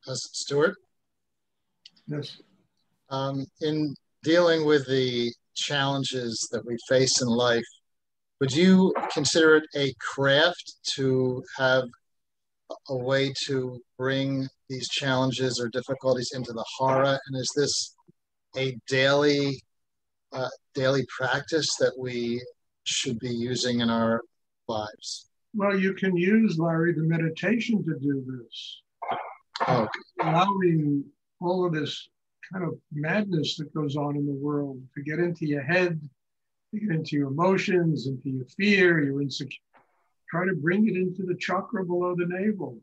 Stuart, Yes. in dealing with the challenges that we face in life, would you consider it a craft to have a way to bring these challenges or difficulties into the hara? And is this a daily practice that we should be using in our lives? Well, you can use, Larry, the meditation to do this, Oh, allowing all of this kind of madness that goes on in the world to get into your head, to get into your emotions, into your fear, your insecurity. Try to bring it into the chakra below the navel.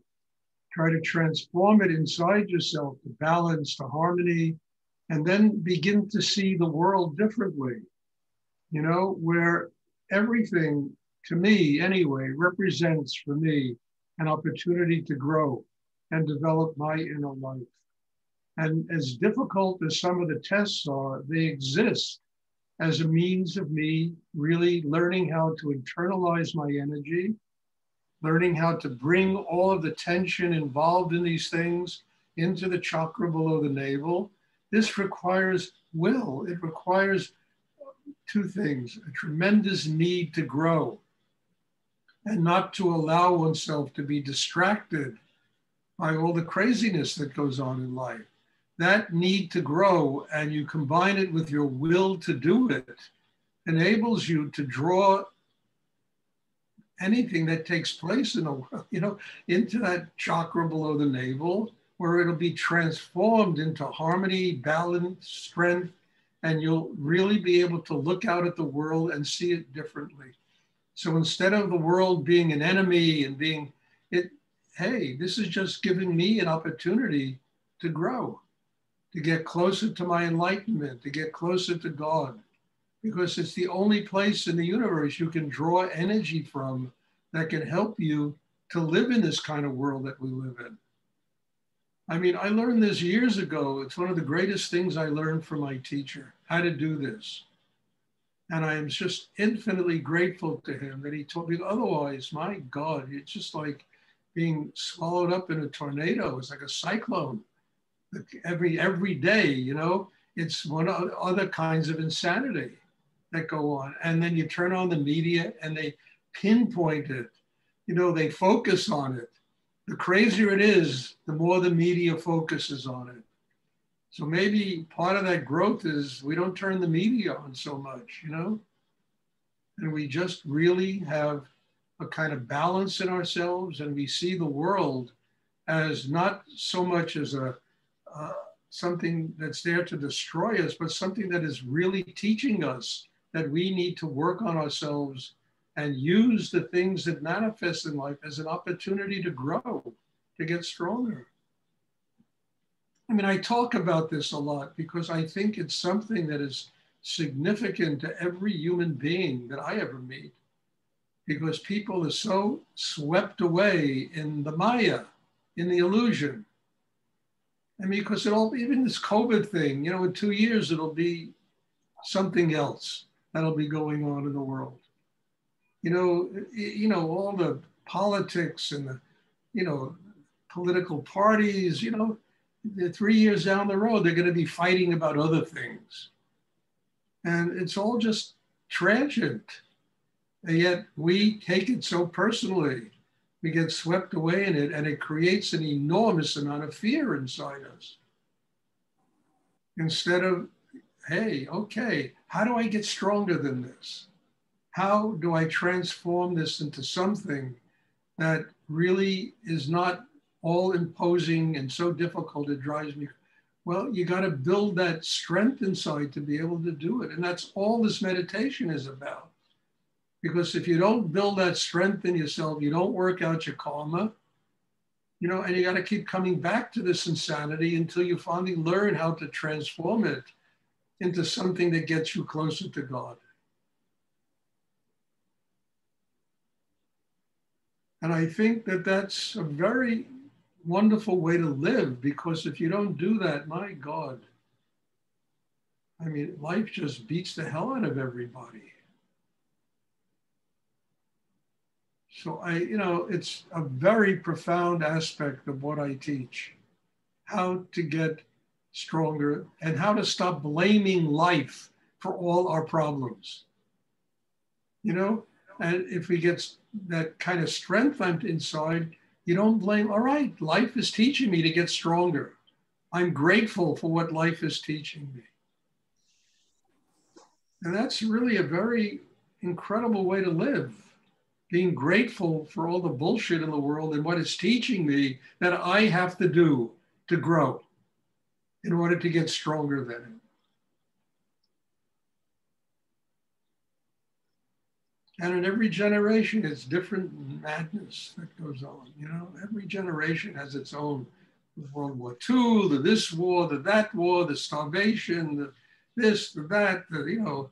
Try to transform it inside yourself to balance, to harmony, and then begin to see the world differently, where everything, to me anyway, represents for me an opportunity to grow and develop my inner life. And as difficult as some of the tests are, they exist as a means of me really learning how to internalize my energy, learning how to bring all of the tension involved in these things into the chakra below the navel. This requires will. It requires two things: a tremendous need to grow and not to allow oneself to be distracted by all the craziness that goes on in life. That need to grow, and you combine it with your will to do it, enables you to draw anything that takes place in the world, into that chakra below the navel, where it'll be transformed into harmony, balance, strength, and you'll really be able to look out at the world and see it differently. So instead of the world being an enemy and being it, hey, this is just giving me an opportunity to grow, to get closer to my enlightenment, to get closer to God, because it's the only place in the universe you can draw energy from that can help you to live in this kind of world that we live in. I mean, I learned this years ago. It's one of the greatest things I learned from my teacher, how to do this. And I am just infinitely grateful to him that he taught me. Otherwise, my God, it's just like being swallowed up in a tornado. It's like a cyclone. Every day, it's one of other kinds of insanity that go on. And then you turn on the media and they pinpoint it. They focus on it. The crazier it is, the more the media focuses on it. So maybe part of that growth is we don't turn the media on so much, and we just really have a kind of balance in ourselves, and we see the world as not so much as something that's there to destroy us, but something that is really teaching us that we need to work on ourselves and use the things that manifest in life as an opportunity to grow, to get stronger. I mean, I talk about this a lot because I think it's something that is significant to every human being that I ever meet, because people are so swept away in the Maya, in the illusion. I mean, because even this COVID thing, in 2 years, it'll be something else that'll be going on in the world. All the politics and the, political parties, 3 years down the road, they're going to be fighting about other things. And it's all just transient. And yet we take it so personally. We get swept away in it, and it creates an enormous amount of fear inside us. Instead of, hey, okay, how do I get stronger than this? How do I transform this into something that really is not all imposing and so difficult it drives me? Well, you got to build that strength inside to be able to do it. And that's all this meditation is about. Because if you don't build that strength in yourself, you don't work out your karma, and you got to keep coming back to this insanity until you finally learn how to transform it into something that gets you closer to God. And I think that that's a very wonderful way to live, because if you don't do that, my God, I mean, life just beats the hell out of everybody. So it's a very profound aspect of what I teach. how to get stronger and how to stop blaming life for all our problems. You know, and if we get that kind of strength inside, you don't blame, all right, life is teaching me to get stronger. I'm grateful for what life is teaching me. And that's really a very incredible way to live, being grateful for all the bullshit in the world and what it's teaching me that I have to do to grow in order to get stronger than it. And in every generation, it's different madness that goes on. You know, every generation has its own. World War II, the this war, the that war, the starvation, the this, the that, you know,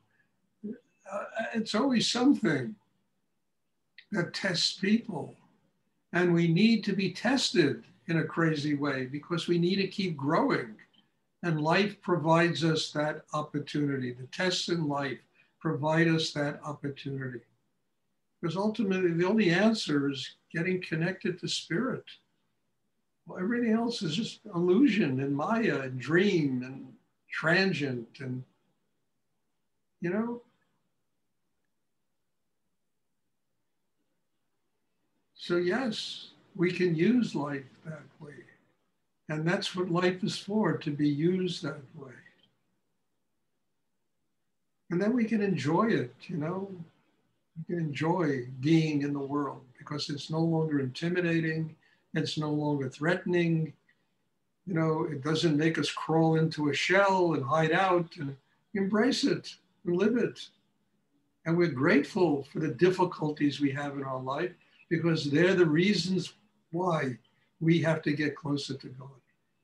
it's always something that tests people. And we need to be tested in a crazy way because we need to keep growing. And life provides us that opportunity. The tests in life provide us that opportunity. Because ultimately, the only answer is getting connected to spirit. Well, everything else is just illusion and Maya and dream and transient and, you know. So yes, we can use life that way. And that's what life is for, to be used that way. And then we can enjoy it, you know. We can enjoy being in the world because it's no longer intimidating. It's no longer threatening. You know, it doesn't make us crawl into a shell and hide out, and embrace it and live it. And we're grateful for the difficulties we have in our life because they're the reasons why we have to get closer to God.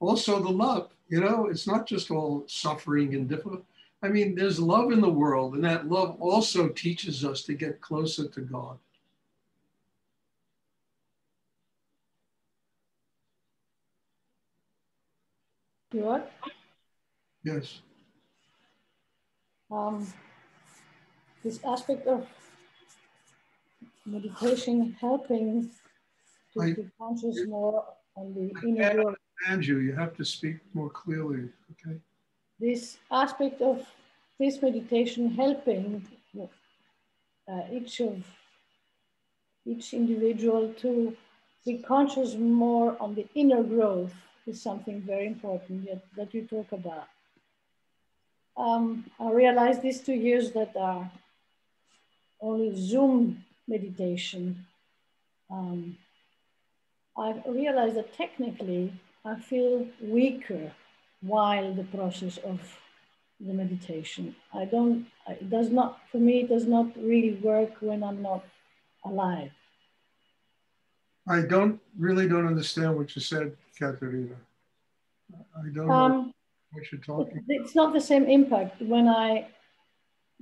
Also the love, you know, it's not just all suffering and difficult. I mean, there's love in the world, and that love also teaches us to get closer to God. Stuart? Yes. This aspect of meditation helping to be conscious more on the inner world. I understand you. You have to speak more clearly, okay? This aspect of this meditation helping each individual to be conscious more on the inner growth is something very important that you talk about. I realized these 2 years that are only Zoom meditation. I realized that technically I feel weaker while the process of the meditation. It does not, for me, it does not really work when I'm not alive. I really don't understand what you said, Katerina. I don't know what you're talking about. It's not the same impact when I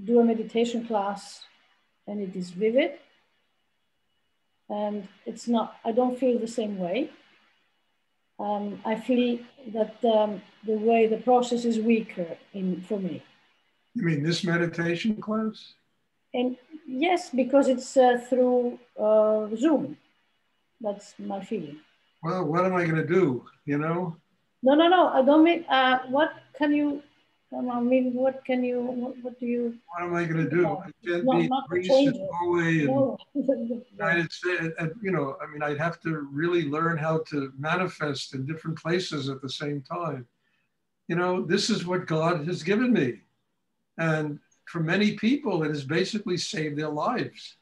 do a meditation class and it is vivid, and it's not, I don't feel the same way. I feel that the way the process is weaker for me. You mean this meditation class? And yes, because it's through Zoom. That's my feeling. Well, what am I going to do, you know? No. I don't mean, what can you, I mean, what can you, what do you? What am I going to do? I can't be in not Greece change and it. Norway and No. United States. You know, I mean, I'd have to really learn how to manifest in different places at the same time. You know, this is what God has given me. And for many people, it has basically saved their lives,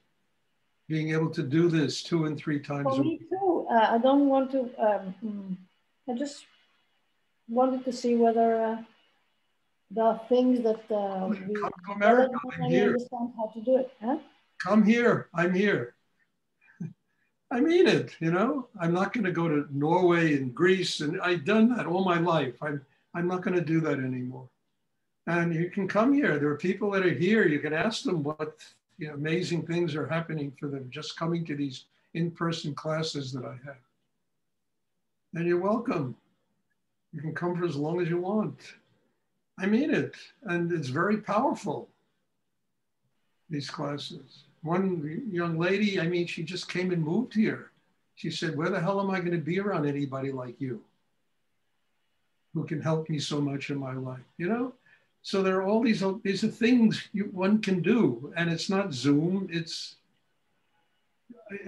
being able to do this 2 and 3 times For a me week. too. I don't want to, I just wanted to see whether there are things that we Come to America, I'm really here. understand how to do it. Huh? Come here, I'm here. I mean it, you know. I'm not going to go to Norway and Greece, and I've done that all my life. I'm not going to do that anymore. And you can come here. There are people that are here. You can ask them what amazing things are happening for them just coming to these in-person classes that I have. And you're welcome. You can come for as long as you want. I mean it. And it's very powerful, these classes. One young lady, I mean, she just came and moved here. She said, where the hell am I going to be around anybody like you? who can help me so much in my life, you know? So there are all these are things one can do, and it's not Zoom.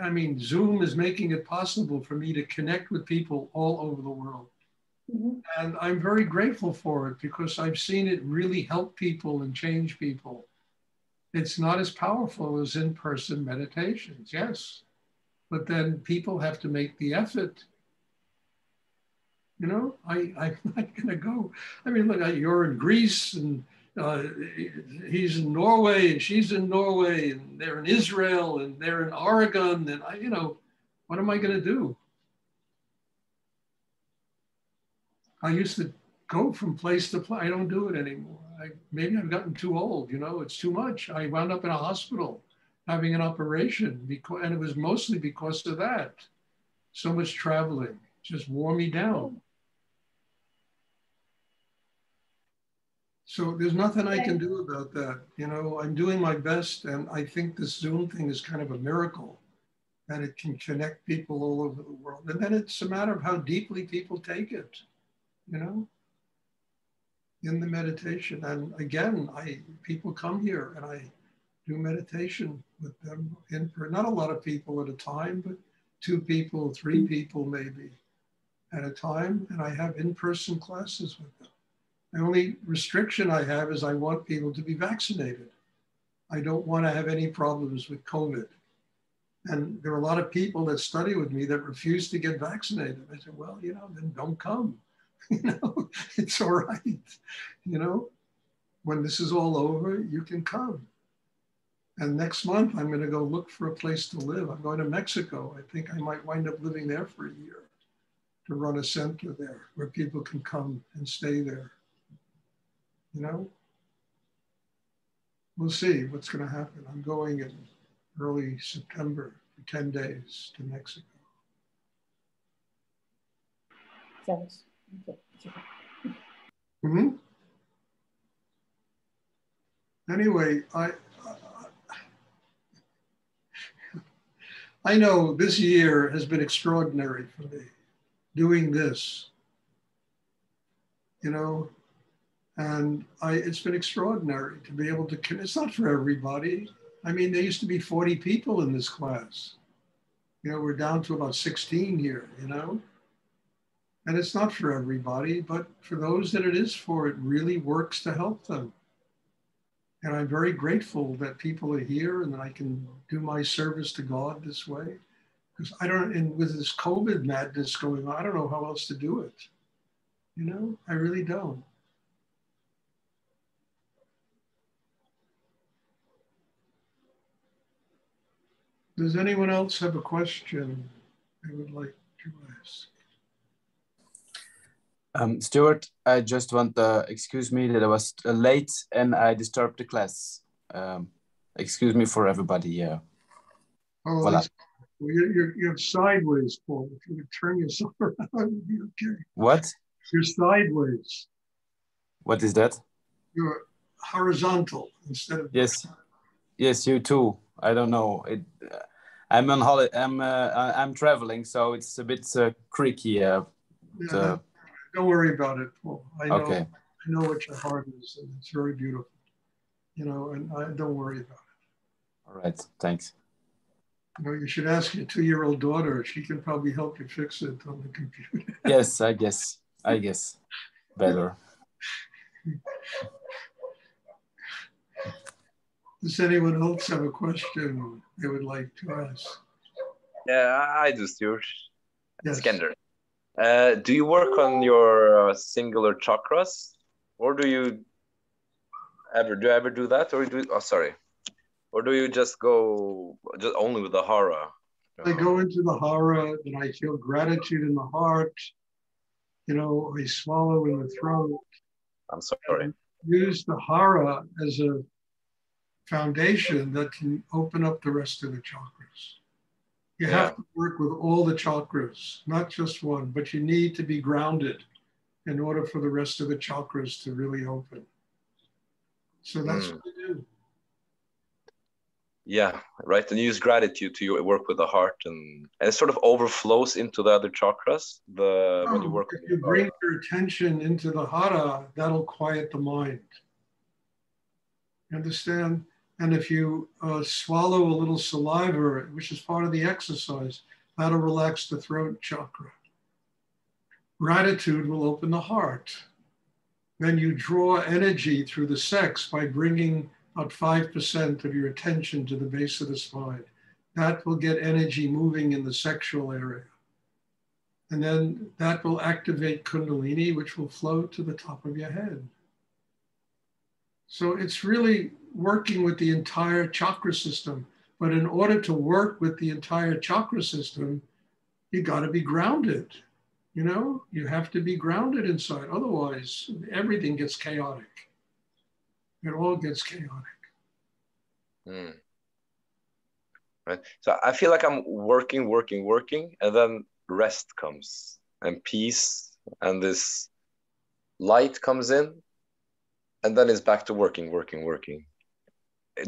I mean, Zoom is making it possible for me to connect with people all over the world. Mm-hmm. And I'm very grateful for it because I've seen it really help people and change people. It's not as powerful as in-person meditations, yes, but then people have to make the effort. You know, I'm not going to go. I mean, look, you're in Greece and he's in Norway and she's in Norway and they're in Israel and they're in Oregon. And you know, what am I going to do? I used to go from place to place. I don't do it anymore. Maybe I've gotten too old, you know, it's too much. I wound up in a hospital having an operation and it was mostly because of that. So much traveling just wore me down. So there's nothing I can do about that. You know, I'm doing my best, and I think this Zoom thing is kind of a miracle that it can connect people all over the world. And then it's a matter of how deeply people take it, you know, in the meditation. And again, people come here and I do meditation with them not a lot of people at a time, but 2 people, 3 people maybe at a time. And I have in-person classes with them. The only restriction I have is I want people to be vaccinated. I don't want to have any problems with COVID. And there are a lot of people that study with me that refuse to get vaccinated. I said, well, you know, then don't come. You know, it's all right. You know, when this is all over, you can come. And next month, I'm going to go look for a place to live. I'm going to Mexico. I think I might wind up living there for a year to run a center there where people can come and stay there. You know, we'll see what's going to happen. I'm going in early September for 10 days to Mexico. Thanks. Mm-hmm. Anyway, I know this year has been extraordinary for me doing this, you know. And it's been extraordinary to be able to, it's not for everybody. I mean, there used to be 40 people in this class. You know, we're down to about 16 here, you know. And it's not for everybody, but for those that it is for, it really works to help them. And I'm very grateful that people are here and that I can do my service to God this way. Because and with this COVID madness going on, I don't know how else to do it. You know, I really don't. Does anyone else have a question they would like to ask? Stuart, I just want to excuse me that I was late and I disturbed the class. Excuse me for everybody. Yeah. Oh, voilà. You're sideways, Paul. If you could turn yourself around, it would be okay. What? You're sideways. What is that? You're horizontal instead of. Yes. Yes, you too. I don't know. I'm on holiday. I'm traveling, so it's a bit creaky. Don't worry about it, Paul. I know. Okay. I know what your heart is, and it's very beautiful. You know, and don't worry about it. All right. Thanks. You know, you should ask your 2-year-old daughter. She can probably help you fix it on the computer. Yes, I guess. Better. Does anyone else have a question they would like to ask? Yeah, I do, Stuart. Yes. Skender. Do you work on your singular chakras, or do you ever do that, or or do you just go only with the hara? I go into the hara and I feel gratitude in the heart. You know, I swallow in the throat. I'm sorry. Use the hara as a foundation that can open up the rest of the chakras. You have to work with all the chakras, not just one, but you need to be grounded in order for the rest of the chakras to really open. So that's what we do. yeah, right. And you use gratitude to work with the heart, and it sort of overflows into the other chakras. When you work If on you your bring heart. your attention into the hara, that'll quiet the mind. You understand? And if you swallow a little saliva, which is part of the exercise, that'll relax the throat chakra. Gratitude will open the heart. Then you draw energy through the sex by bringing about 5% of your attention to the base of the spine. That will get energy moving in the sexual area. And then that will activate Kundalini, which will flow to the top of your head. So it's really working with the entire chakra system. But in order to work with the entire chakra system, you got to be grounded. You know, you have to be grounded inside. Otherwise, everything gets chaotic. It all gets chaotic. Mm. Right. So I feel like I'm working, and then rest comes and peace, and this light comes in, and then it's back to working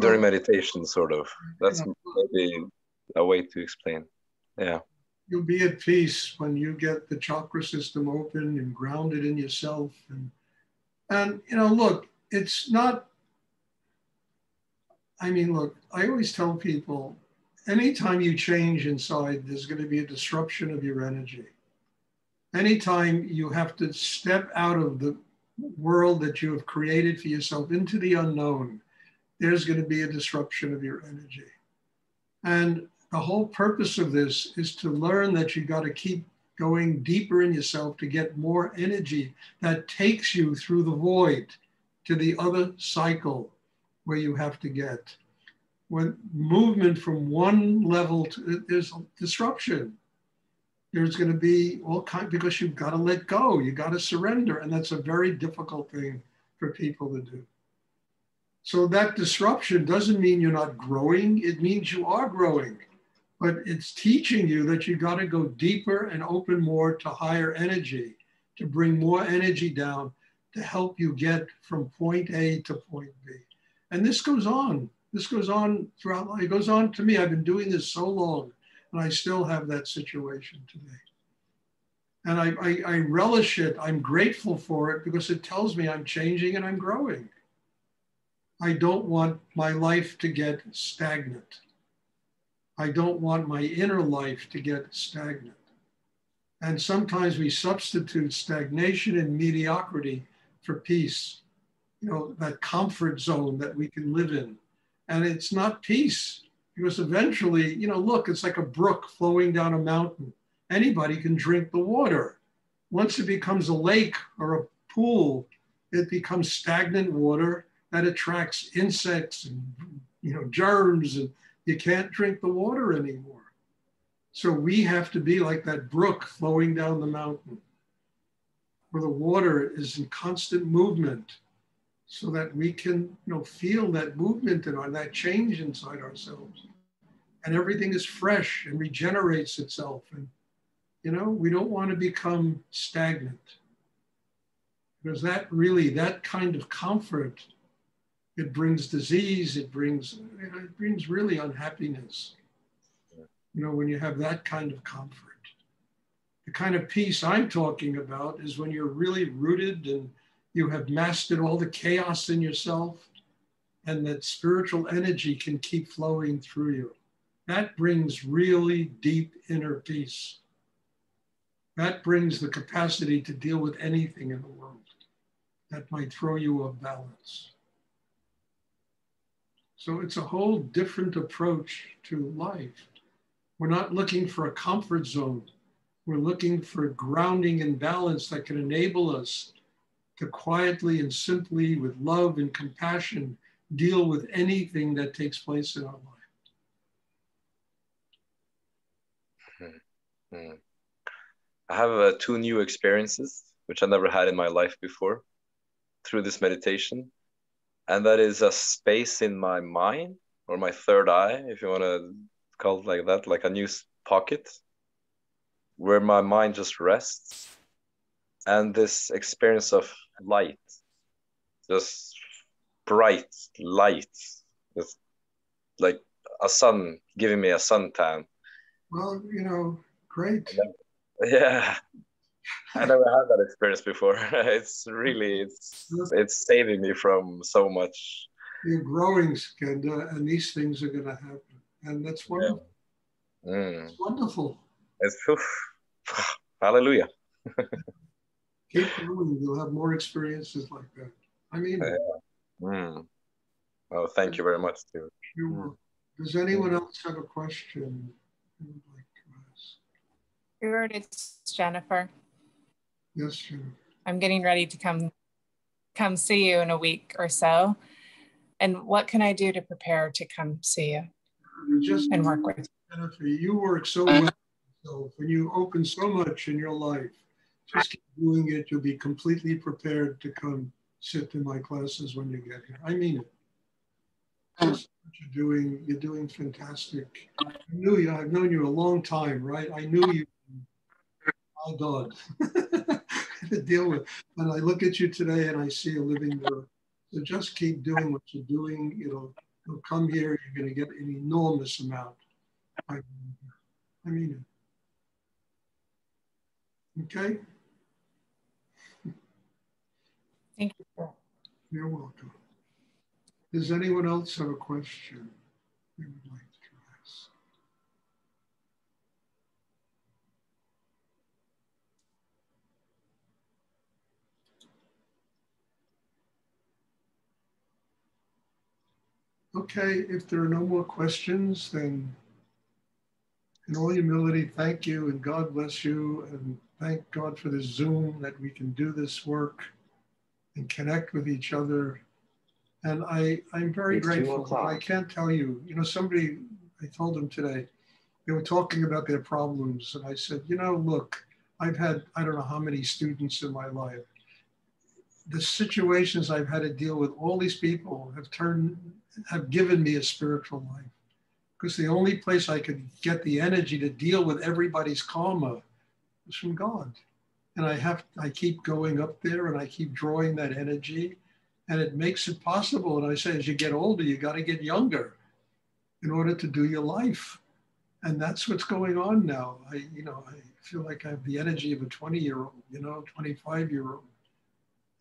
during meditation, sort of. That's maybe a way to explain. Yeah. You'll be at peace when you get the chakra system open and grounded in yourself. And you know, look, it's not, I mean, look, I always tell people, anytime you change inside, there's going to be a disruption of your energy. Anytime you have to step out of the world that you have created for yourself into the unknown, there's going to be a disruption of your energy. And the whole purpose of this is to learn that you got to keep going deeper in yourself to get more energy that takes you through the void to the other cycle where you have to get. When movement from one level to, there's disruption. There's going to be all kinds, because you've got to let go, you got to surrender. And that's a very difficult thing for people to do. So that disruption doesn't mean you're not growing. It means you are growing, but it's teaching you that you got to go deeper and open more to higher energy, to bring more energy down to help you get from point A to point B. And this goes on. This goes on throughout life. It goes on to me. I've been doing this so long, and I still have that situation today. And I relish it. I'm grateful for it because it tells me I'm changing and I'm growing. I don't want my life to get stagnant. I don't want my inner life to get stagnant. And sometimes we substitute stagnation and mediocrity for peace, you know, that comfort zone that we can live in. And it's not peace, because eventually, you know, look, it's like a brook flowing down a mountain. Anybody can drink the water. Once it becomes a lake or a pool, it becomes stagnant water that attracts insects and, you know, germs, and you can't drink the water anymore. So we have to be like that brook flowing down the mountain, where the water is in constant movement, so that we can, you know, feel that movement and that change inside ourselves. And everything is fresh and regenerates itself. And, you know, we don't want to become stagnant, because that really, that kind of comfort, it brings disease, it brings really unhappiness. You know, when you have that kind of comfort. The kind of peace I'm talking about is when you're really rooted and you have mastered all the chaos in yourself, and that spiritual energy can keep flowing through you. That brings really deep inner peace. That brings the capacity to deal with anything in the world that might throw you off balance. So it's a whole different approach to life. We're not looking for a comfort zone. We're looking for grounding and balance that can enable us to quietly and simply, with love and compassion, deal with anything that takes place in our life. Mm-hmm. I have 2 new experiences, which I never had in my life before, through this meditation. And that is a space in my mind, or my third eye, if you want to call it like that, like a new pocket, where my mind just rests. And this experience of light, just bright light, just like a sun, giving me a suntan. Well, you know, great. Yeah, I never had that experience before. It's really, it's saving me from so much. You're growing, Skanda, and these things are going to happen. And that's wonderful. Yeah. Mm. It's wonderful. It's, hallelujah. Keep growing. You'll have more experiences like that. I mean, Mm. Oh, thank you very much, Stuart. Does anyone else have a question? Stuart, it's Jennifer. Yes, Jennifer. I'm getting ready to come see you in a week or so. And what can I do to prepare to come see you and work with you? Jennifer, you work so well yourself, and you open so much in your life. Just keep doing it. You'll be completely prepared to come sit in my classes when you get here. I mean it. Just what you're doing fantastic. I've known you a long time, right? I knew you. My God, to deal with. And I look at you today and I see a living miracle. So just keep doing what you're doing. You'll come here. You're going to get an enormous amount. I mean it. Okay. Thank you. You're welcome. Does anyone else have a question they would like to ask? Okay, if there are no more questions, then in all humility, thank you and God bless you, and thank God for this Zoom that we can do this work and connect with each other. And I'm very grateful. I can't tell you, somebody, I told them today, they were talking about their problems. And I said, look, I've had, I don't know how many students in my life. The situations I've had to deal with, all these people have given me a spiritual life. Because the only place I could get the energy to deal with everybody's karma is from God. And I keep going up there and I keep drawing that energy, and it makes it possible. And I say, as you get older, you got to get younger in order to do your life. And that's what's going on now. I feel like I have the energy of a 20-year-old, 25-year-old.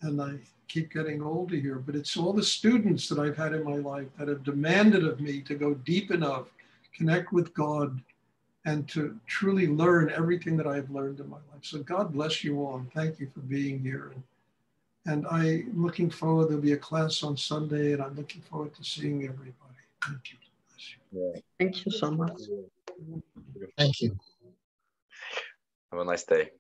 And I keep getting older here, but it's all the students that I've had in my life that have demanded of me to go deep enough, connect with God, and to truly learn everything that I've learned in my life. So God bless you all, and thank you for being here. And I'm looking forward, there'll be a class on Sunday, and I'm looking forward to seeing everybody. Thank you. Bless you. Yeah. Thank you so much. Thank you. Have a nice day.